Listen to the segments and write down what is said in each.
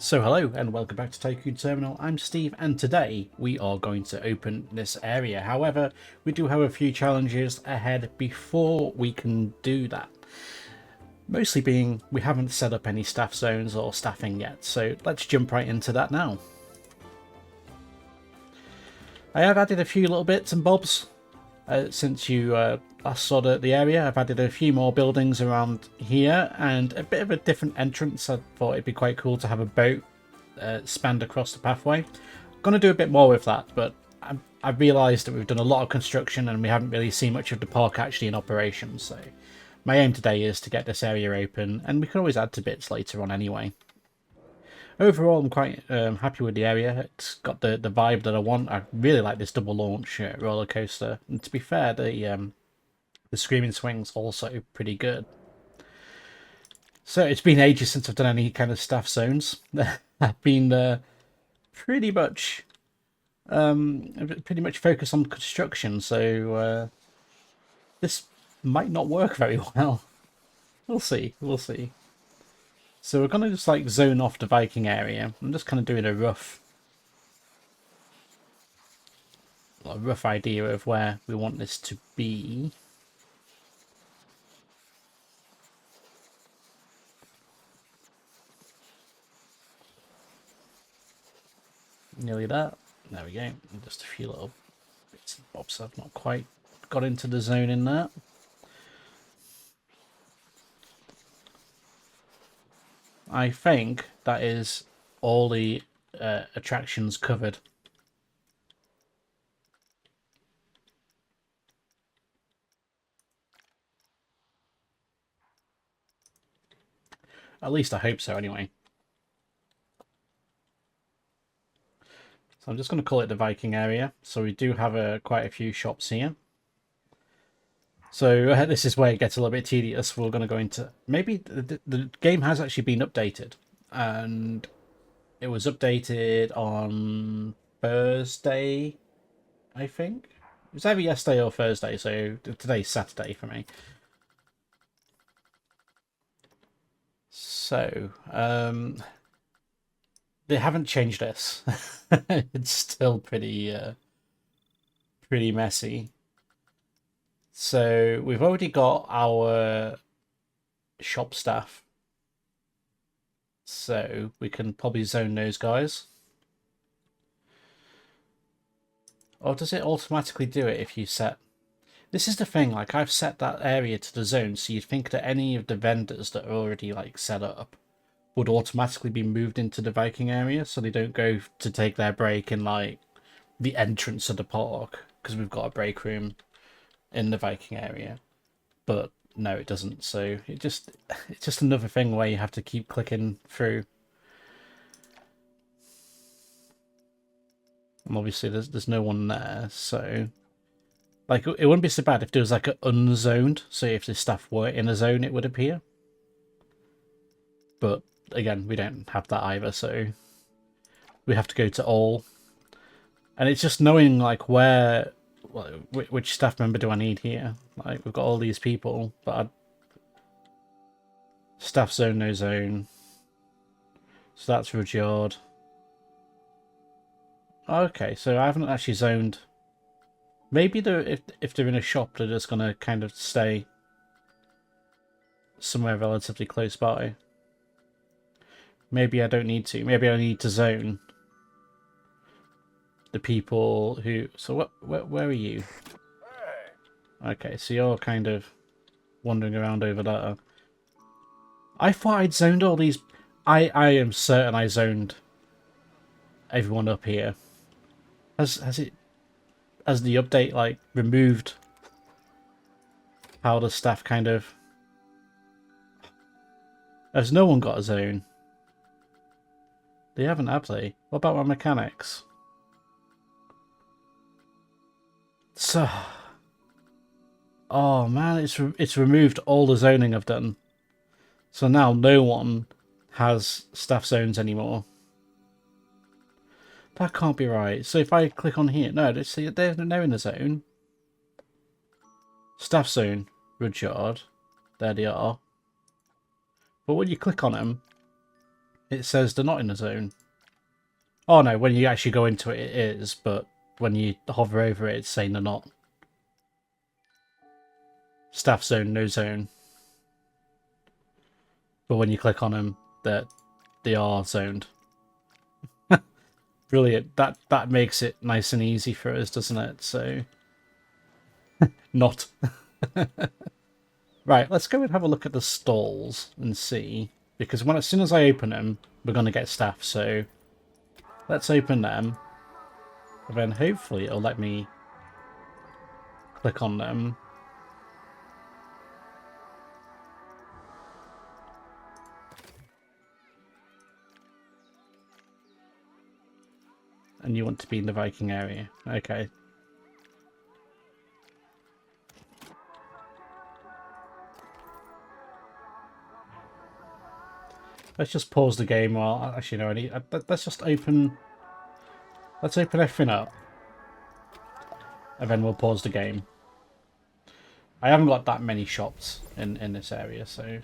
So hello and welcome back to Tycoon Terminal. I'm Steve and today we are going to open this area. However, we do have a few challenges ahead before we can do that. Mostly being we haven't set up any staff zones or staffing yet, so let's jump right into that now. I have added a few little bits and bobs since you last saw the area. I've added a few more buildings around here and a bit of a different entrance. I thought it'd be quite cool to have a boat spanned across the pathway. I'm going to do a bit more with that, but I've realised that we've done a lot of construction and we haven't really seen much of the park actually in operation. So my aim today is to get this area open, and we can always add to bits later on anyway. Overall, I'm quite happy with the area. It's got the vibe that I want. I really like this double launch roller coaster. And to be fair, the Screaming Swing's also pretty good. So it's been ages since I've done any kind of staff zones. I've been pretty much focused on construction. So this might not work very well. We'll see. We'll see. So we're going to just like zone off the Viking area. I'm just kind of doing a rough idea of where we want this to be. Nearly there. There we go. Just a few little bits and bobs. I've not quite got into the zone in that. I think that is all the attractions covered. At least I hope so anyway. So I'm just going to call it the Viking area. So we do have quite a few shops here. So this is where it gets a little bit tedious. We're going to go into... Maybe the game has actually been updated. And it was updated on Thursday, I think. It was either yesterday or Thursday, so today's Saturday for me. So, they haven't changed this. It's still pretty messy. So we've already got our shop staff. So we can probably zone those guys. Or does it automatically do it if you set... This is the thing, like I've set that area to the zone, so you'd think that any of the vendors that are already like set up would automatically be moved into the Viking area, so they don't go to take their break in like the entrance of the park, because we've got a break room in the Viking area. But no, it doesn't. So it's just another thing where you have to keep clicking through. And obviously there's no one there, so like it wouldn't be so bad if there was like an unzoned, so if the staff were in a zone it would appear. But again, we don't have that either, so we have to go to all. And it's just knowing like which staff member do I need here. Like we've got all these people, but staff zone, no zone. So that's Rudyard. Okay, so I haven't actually zoned. Maybe if they're in a shop, they're just gonna kind of stay somewhere relatively close by. Maybe I don't need to. Maybe I need to zone the people who... So where are you? Okay, so you're kind of wandering around over there. I thought I'd zoned all these... I am certain I zoned everyone up here. Has the update like removed how the staff kind of... Has no one got a zone? They haven't, have they? What about my mechanics? So... Oh man, it's removed all the zoning I've done. So now no one has staff zones anymore. That can't be right. So if I click on here, no, they're in the zone. Staff zone, Rudyard. There they are. But when you click on them, It says they're not in the zone. Oh no, when you actually go into it, it is, but when you hover over it, it's saying they're not. Staff zone, no zone. But when you click on them, they are zoned. Brilliant. That makes it nice and easy for us, doesn't it? So, not. Right, let's go and have a look at the stalls and see. Because as soon as I open them, we're going to get staff. So, let's open them. And then hopefully it'll let me click on them. And you want to be in the Viking area. Okay. Let's just pause the game while... Actually, no, let's just open... Let's open everything up. And then we'll pause the game. I haven't got that many shops in this area, so...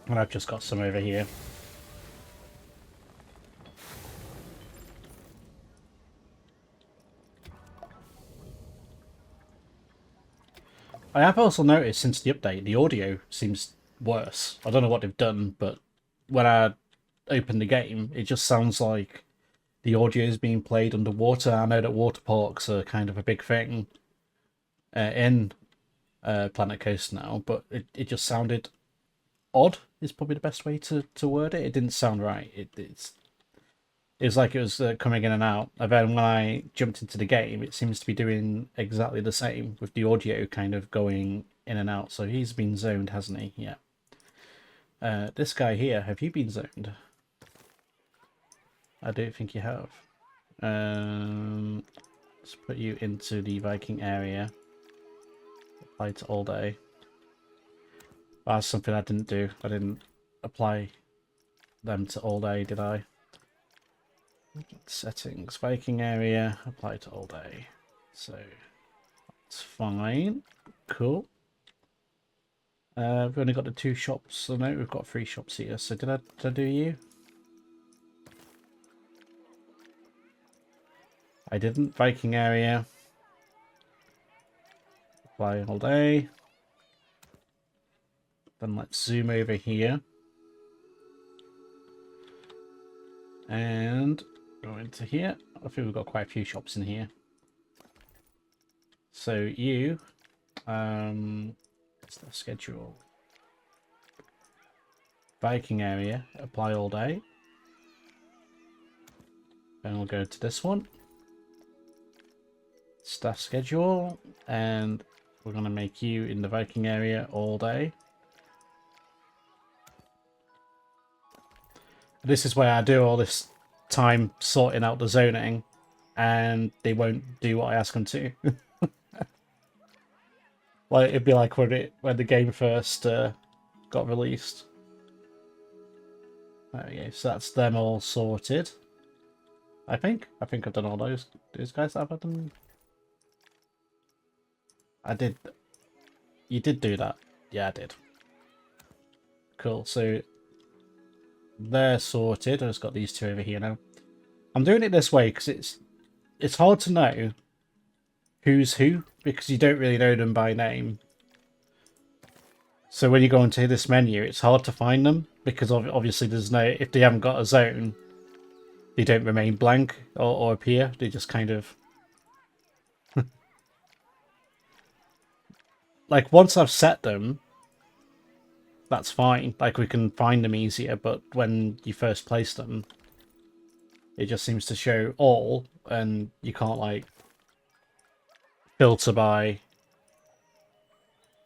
And I've just got some over here. I have also noticed since the update, the audio seems worse. I don't know what they've done, but when I open the game, it just sounds like the audio is being played underwater. I know that water parks are kind of a big thing in Planet Coast now, but it just sounded odd is probably the best way to word it. It didn't sound right. It was like it was coming in and out. And then when I jumped into the game, it seems to be doing exactly the same with the audio kind of going in and out. So he's been zoned, hasn't he? Yeah. This guy here, have you been zoned? I don't think you have. Let's put you into the Viking area. Apply to all day. That's something I didn't do. I didn't apply them to all day, did I? Settings, Viking area, apply to all day. So that's fine. Cool. We've only got the 2 shops. So no, we've got 3 shops here. So did I do you? I didn't. Viking area. Apply all day. Then let's zoom over here. And go into here. I think we've got quite a few shops in here. So you, what's the schedule? Viking area, apply all day. Then we'll go to this one. Staff schedule, and we're going to make you in the Viking area all day. This is where I do all this time sorting out the zoning, and they won't do what I ask them to. Like it'd be like when the game first got released. There we go. So that's them all sorted. I think I've done all those guys. I've had them. I did. You did do that. Yeah, I did. Cool. So they're sorted. I've just got these 2 over here now. I'm doing it this way because it's hard to know who's who because you don't really know them by name. So when you go into this menu, it's hard to find them because obviously there's no, if they haven't got a zone, they don't remain blank or appear. They just kind of like once I've set them, that's fine. Like we can find them easier, but when you first place them, it just seems to show all, and you can't like filter by,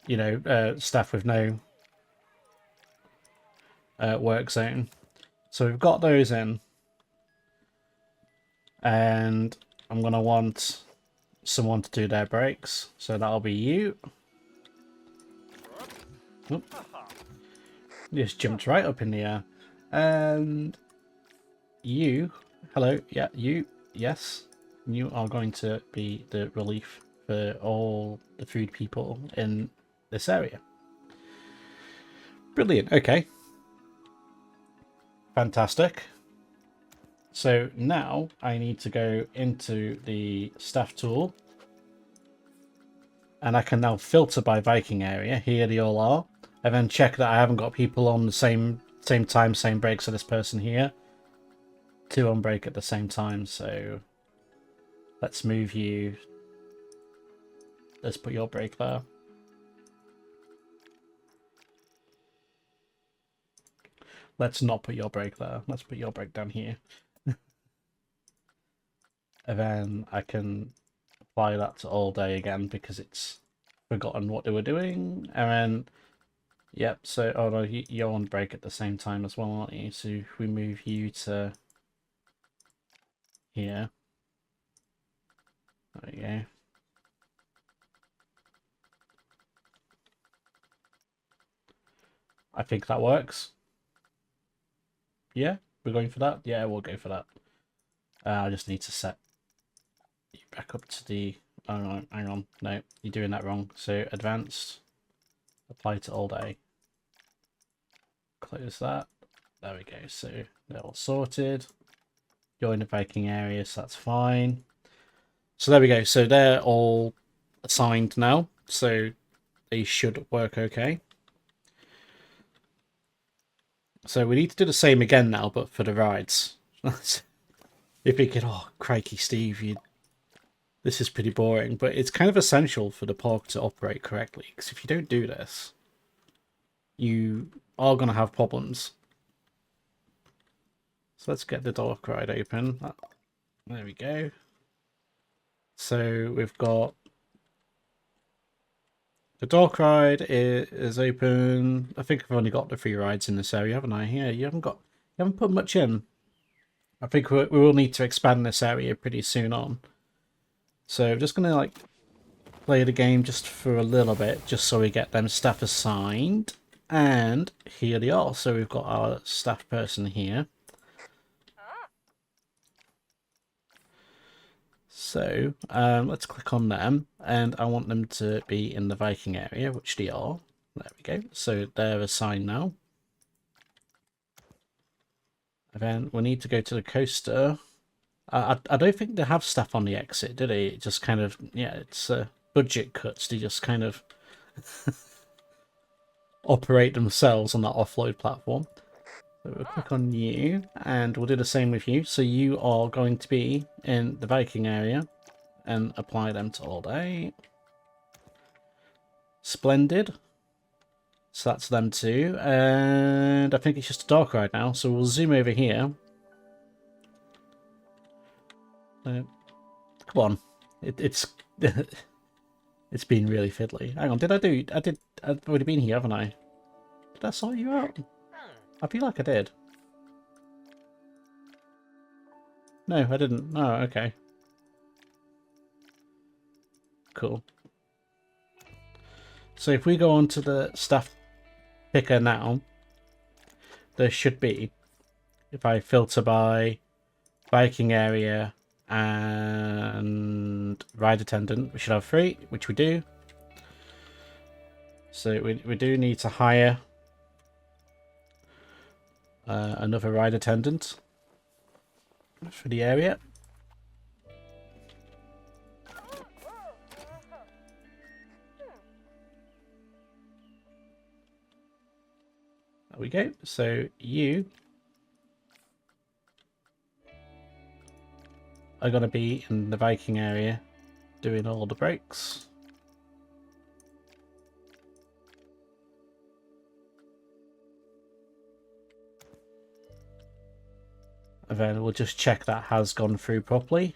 you know, staff with no work zone. So we've got those in, and I'm gonna want someone to do their breaks. So that'll be you. Oop. Just jumped right up in the air. And you, hello, yeah, you, yes, you are going to be the relief for all the food people in this area. Brilliant. Okay. Fantastic. So now I need to go into the staff tool, and I can now filter by Viking area. Here they all are, and then check that I haven't got people on the same time, same break. So this person here, 2 on break at the same time. So let's move you. Let's put your break there. Let's not put your break there. Let's put your break down here. And then I can apply that to all day again because it's forgotten what they were doing. And then, yep, so, oh no, you're on break at the same time as well, aren't you? So if we move you to here. There you go. I think that works. Yeah, we're going for that? Yeah, we'll go for that. I just need to set you back up to the... Oh, no, hang on. No, you're doing that wrong. So advanced, apply to all day. Close that. There we go. So they're all sorted. You're in the Viking area, so that's fine. So there we go. So they're all assigned now. So they should work okay. So we need to do the same again now, but for the rides. You're thinking, oh, crikey, Steve, this is pretty boring. But it's kind of essential for the park to operate correctly. Because if you don't do this, you are going to have problems. So let's get the dark ride open. There we go. So we've got... The dark ride is open. I think I've only got the 3 rides in this area, haven't I? Yeah, you haven't put much in. I think we will need to expand this area pretty soon on. So I'm just gonna like play the game just for a little bit, just so we get them staff assigned. And here they are. So we've got our staff person here. So let's click on them, and I want them to be in the Viking area, which they are. There we go. So they're assigned now. And then we need to go to the coaster. I don't think they have staff on the exit, do they? It just kind of, yeah, it's budget cuts. They just kind of operate themselves on that offload platform. So we'll click on you, and we'll do the same with you. So you are going to be in the Viking area and apply them to all day. Splendid. So that's them too. And I think it's just a dark ride now. So we'll zoom over here. Come on. It's it's been really fiddly. Hang on, I've already been here, haven't I? Did I sort you out? I feel like I did. No, I didn't. Oh, okay. Cool. So if we go on to the staff picker now, there should be, if I filter by Viking area and ride attendant, we should have 3, which we do. So we do need to hire another ride attendant for the area. There we go. So you are going to be in the Viking area doing all the breaks. And then we'll just check that has gone through properly.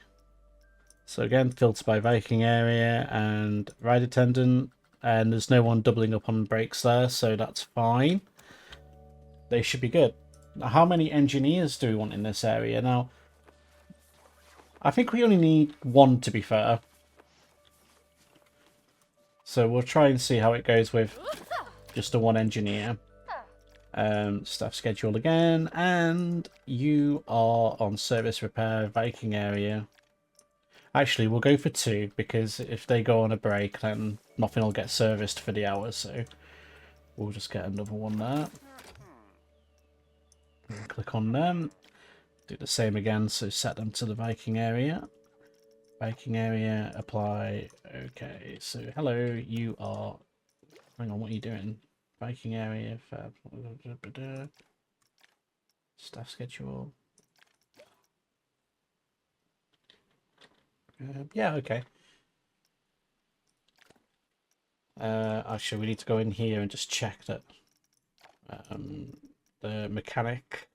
So again, filter by Viking area and ride attendant, and there's no one doubling up on breaks there, so that's fine. They should be good. Now, how many engineers do we want in this area? Now, I think we only need 1, to be fair. So we'll try and see how it goes with just the 1 engineer. Staff schedule again, and you are on service repair Viking area. Actually, we'll go for 2, because if they go on a break, then nothing will get serviced for the hour, so we'll just get another one there. And click on them. Do the same again, so set them to the Viking area. Viking area, apply. Okay, so hello, you are... Hang on, what are you doing? Viking area, fab. Staff schedule. Yeah, okay. Actually, we need to go in here and just check that the mechanic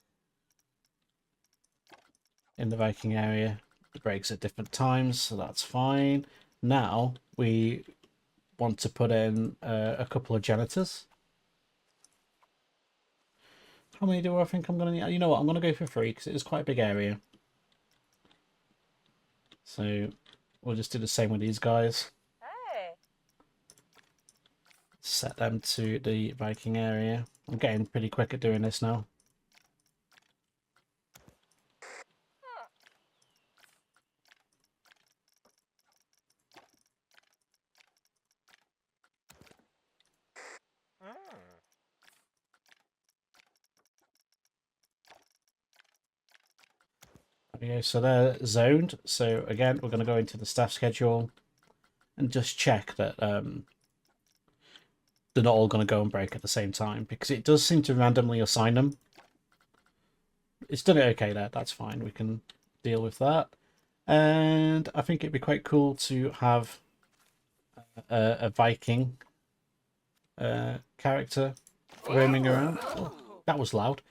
in the Viking area breaks at different times, so that's fine. Now we want to put in a couple of janitors. How many do I think I'm going to need? You know what, I'm going to go for 3 because it is quite a big area. So we'll just do the same with these guys. Hey. Set them to the Viking area. I'm getting pretty quick at doing this now. Okay, so they're zoned. So again, we're going to go into the staff schedule and just check that they're not all going to go and break at the same time, because it does seem to randomly assign them. It's done it okay there. That's fine. We can deal with that. And I think it'd be quite cool to have a Viking character roaming around. Oh, that was loud.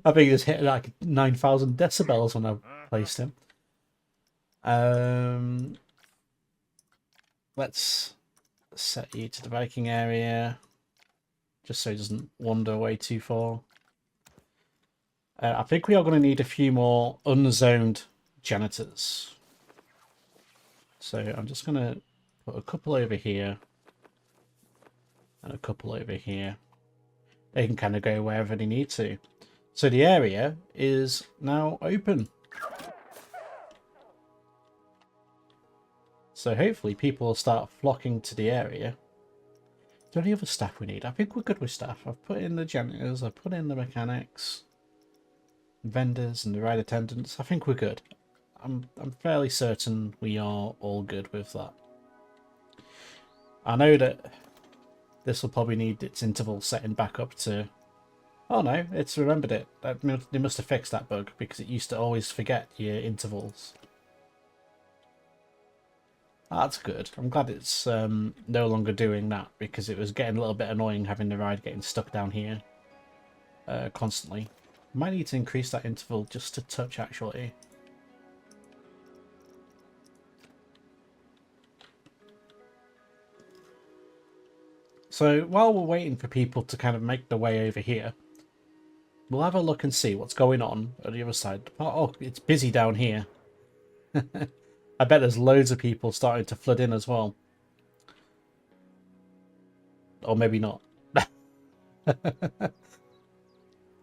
I think it's hit like 9,000 decibels when I placed him. Let's set you to the Viking area, just so he doesn't wander away too far. I think we are going to need a few more unzoned janitors. So I'm just going to put a couple over here and a couple over here. They can kind of go wherever they need to. So the area is now open. So hopefully people will start flocking to the area. Is there any other staff we need? I think we're good with staff. I've put in the janitors, I've put in the mechanics, vendors and the ride attendants. I think we're good. I'm fairly certain we are all good with that. I know that this will probably need its interval setting back up to... Oh no, it's remembered it. They must have fixed that bug, because it used to always forget your intervals. That's good. I'm glad it's no longer doing that, because it was getting a little bit annoying having the ride getting stuck down here constantly. Might need to increase that interval just a touch, actually. So while we're waiting for people to kind of make their way over here, we'll have a look and see what's going on the other side. Oh, it's busy down here. I bet there's loads of people starting to flood in as well. Or maybe not.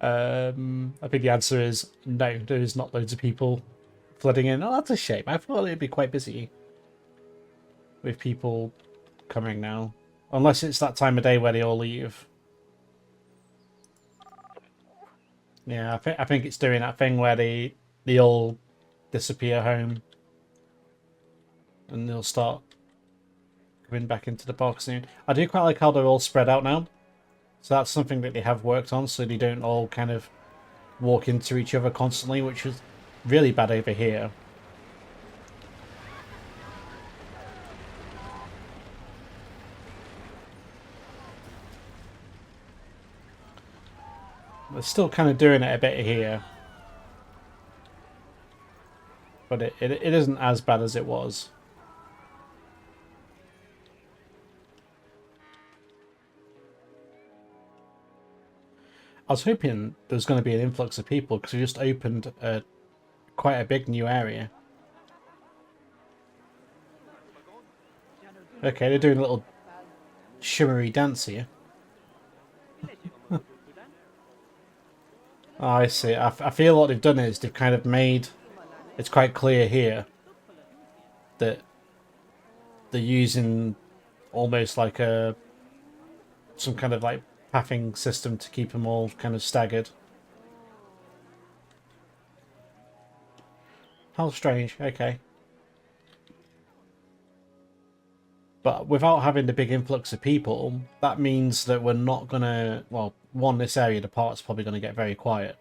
I think the answer is no, there's not loads of people flooding in. Oh, that's a shame. I thought it'd be quite busy with people coming now. Unless it's that time of day where they all leave. Yeah, I think it's doing that thing where they all disappear home. And they'll start coming back into the park soon. I do quite like how they're all spread out now. So that's something that they have worked on, so they don't all kind of walk into each other constantly, which is really bad over here. They're still kind of doing it a bit here. But it isn't as bad as it was. I was hoping there was going to be an influx of people, because we just opened quite a big new area. Okay, they're doing a little shimmery dance here. Oh, I see. I feel what they've done is they've kind of made it's quite clear here that they're using almost like some kind of like pathing system to keep them all kind of staggered. How strange. Okay. But without having the big influx of people, that means that we're not gonna... Well, one, this area, the park's probably gonna get very quiet.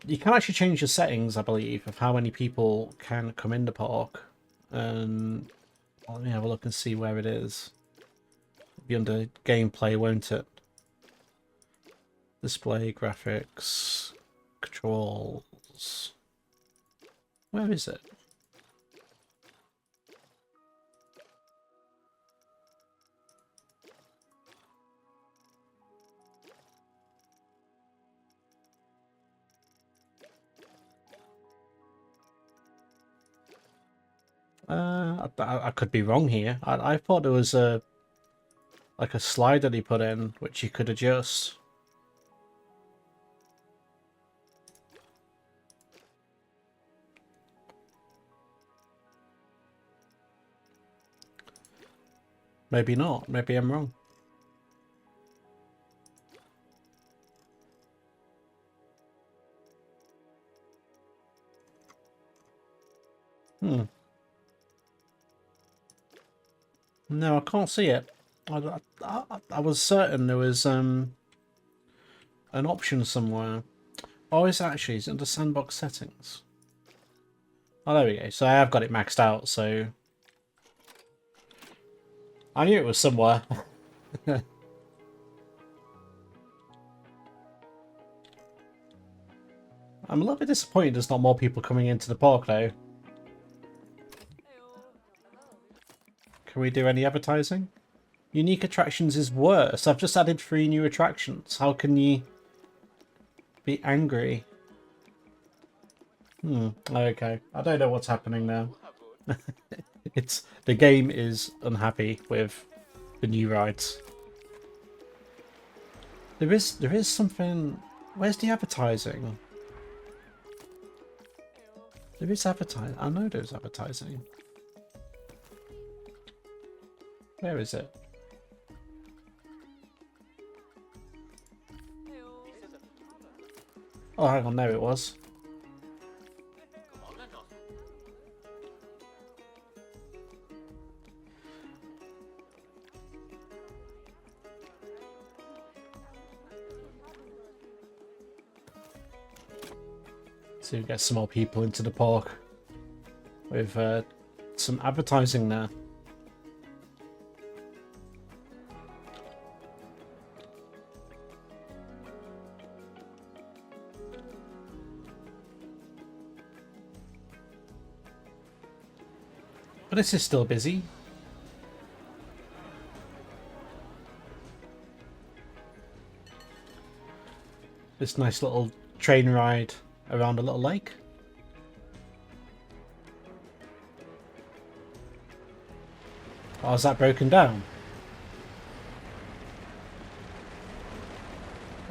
You can actually change the settings, I believe, of how many people can come in the park. Let me have a look and see where it is. It'll be under gameplay, won't it? Display, graphics, controls. Where is it? I could be wrong here. I thought there was like a slider they put in which you could adjust. Maybe not. Maybe I'm wrong. No, I can't see it. I was certain there was an option somewhere. Oh, it's actually it's under sandbox settings. Oh, there we go. So I have got it maxed out, so I knew it was somewhere. I'm a little bit disappointed there's not more people coming into the park though. Can we do any advertising? Unique attractions is worse. I've just added 3 new attractions. How can you be angry? Okay. I don't know what's happening now. The game is unhappy with the new rides. There is something. Where's the advertising? There is advertising. I know there's advertising. Where is it? Oh, hang on, there it was. So get some more people into the park with some advertising there. But this is still busy. This nice little train ride around a little lake. Oh, is that broken down?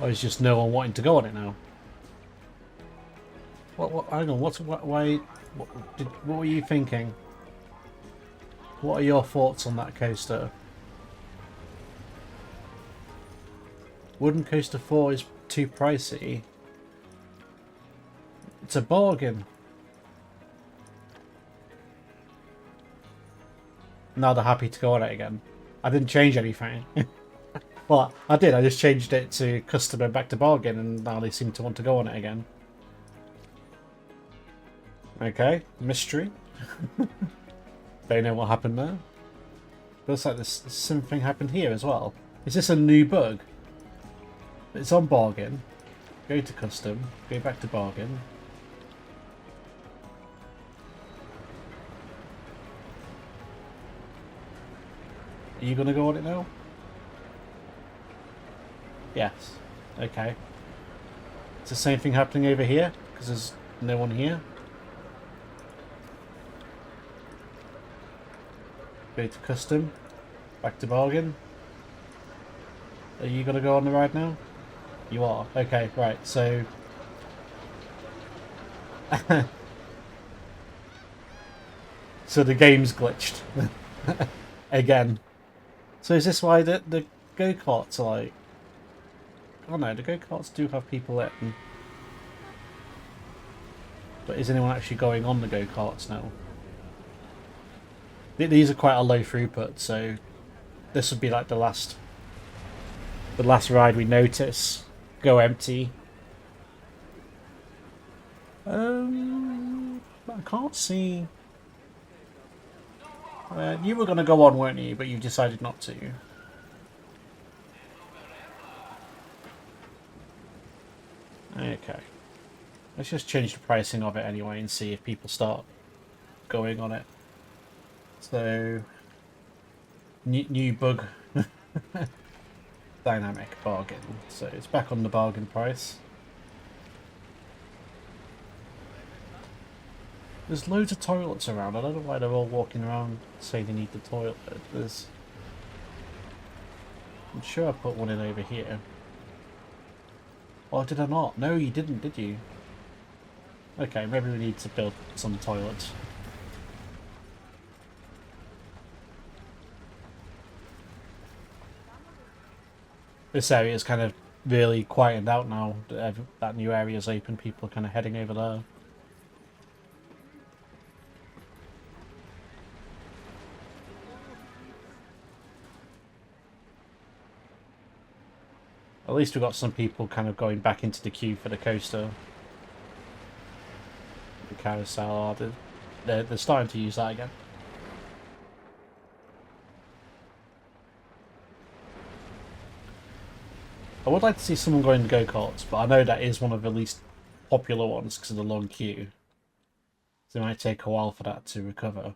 Or is just no one wanting to go on it now? What hang on, why, what were you thinking? What are your thoughts on that coaster? Wooden Coaster 4 is too pricey. It's a bargain. Now they're happy to go on it again. I didn't change anything. Well, I did. I just changed it to custom and back to bargain, and now they seem to want to go on it again. Okay, mystery. Don't know what happened there. Looks like this something happened here as well. Is this a new bug? It's on bargain. Go to custom. Go back to bargain. Are you gonna go on it now? Yes. Okay. It's the same thing happening over here because there's no one here. Go to custom, back to bargain. Are you gonna go on the ride now? You are. Okay, right. So So the game's glitched. Again. So is this why the go-karts are like... Oh no, the go-karts do have people in. But is anyone actually going on the go-karts now? These are quite a low throughput, so this would be like the last ride we notice go empty. I can't see. You were going to go on, weren't you? But you decided not to. Okay. Let's just change the pricing of it anyway and see if people start going on it. So, new bug. Dynamic bargain. So it's back on the bargain price. There's loads of toilets around. I don't know why they're all walking around saying they need the toilet. I'm sure I put one in over here. Or did I not? No, you didn't, did you? Okay, maybe we need to build some toilets. This area is kind of really quietened out now. That new area's open. People are kind of heading over there. At least we've got some people kind of going back into the queue for the coaster. The carousel. They're starting to use that again. I would like to see someone going to go-karts, but I know that is one of the least popular ones because of the long queue. So it might take a while for that to recover.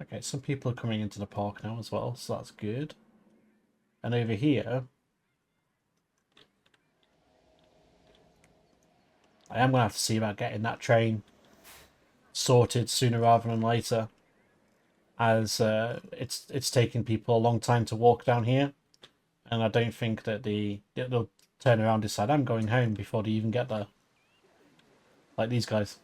Okay, some people are coming into the park now as well, so that's good. And over here, I am going to have to see about getting that train sorted sooner rather than later, as it's taking people a long time to walk down here, and I don't think that they'll turn around and decide I'm going home before they even get there, like these guys.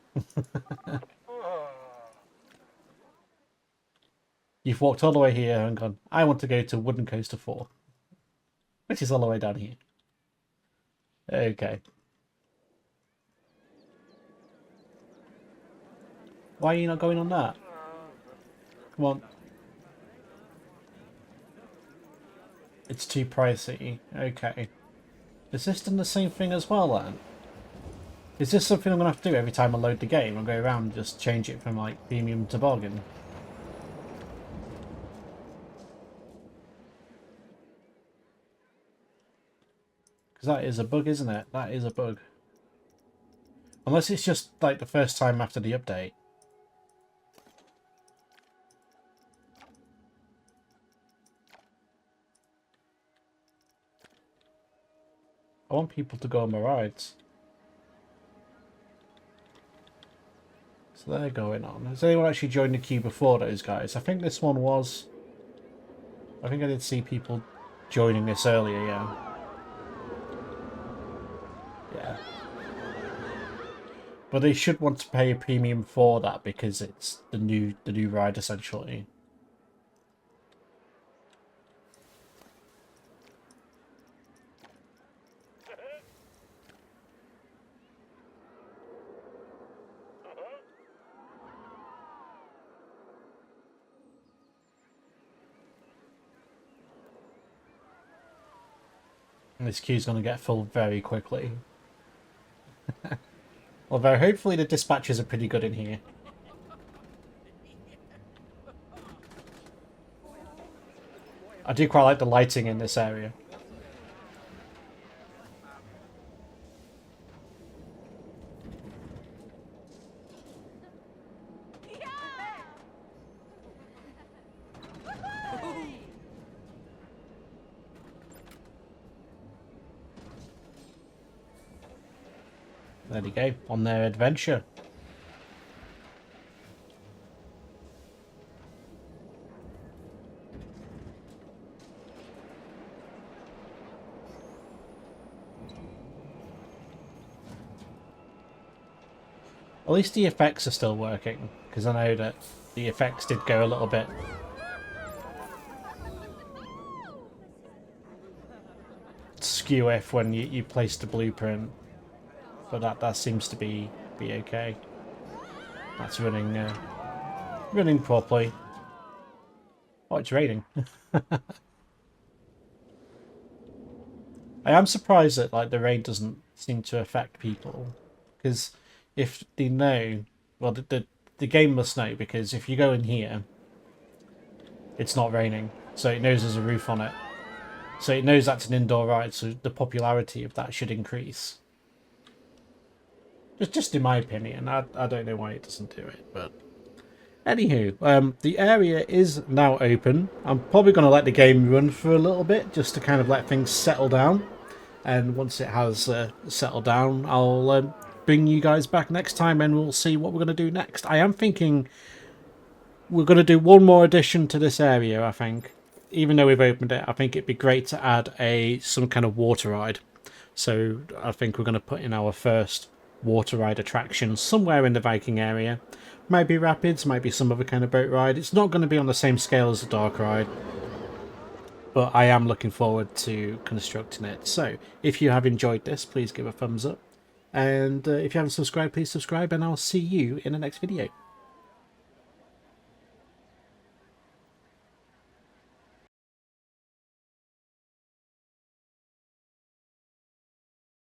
You've walked all the way here and gone, I want to go to Wooden Coaster 4, which is all the way down here. Okay. Why are you not going on that? Come on. It's too pricey. Okay. Is this done the same thing as well then? Is this something I'm going to have to do every time I load the game and go around and just change it from like premium to bargain? Because that is a bug, isn't it? That is a bug. Unless it's just like the first time after the update. I want people to go on my rides. So they're going on. Has anyone actually joined the queue before those guys? I think this one was... I think I did see people joining this earlier, yeah. Yeah. But they should want to pay a premium for that because it's the new ride essentially. And this queue's going to get full very quickly. Although hopefully the dispatches are pretty good in here. I do quite like the lighting in this area. There they go, on their adventure. At least the effects are still working, because I know that the effects did go a little bit skew if when you placed the blueprint, but that seems to be okay. That's running properly. Oh, it's raining. I am surprised that like the rain doesn't seem to affect people, because if they know, well, the game must know, because if you go in here, it's not raining, so it knows there's a roof on it, so it knows that's an indoor ride, so the popularity of that should increase. Just in my opinion, I don't know why it doesn't do it, but anywho, the area is now open. I'm probably going to let the game run for a little bit just to kind of let things settle down. And once it has settled down, I'll bring you guys back next time and we'll see what we're going to do next. I am thinking we're going to do one more addition to this area, I think. Even though we've opened it, I think it'd be great to add some kind of water ride. So I think we're going to put in our first water ride attraction somewhere in the Viking area. Might be rapids, might be some other kind of boat ride. It's not going to be on the same scale as the dark ride, but I am looking forward to constructing it. So if you have enjoyed this, please give a thumbs up, and if you haven't subscribed, please subscribe, and I'll see you in the next video.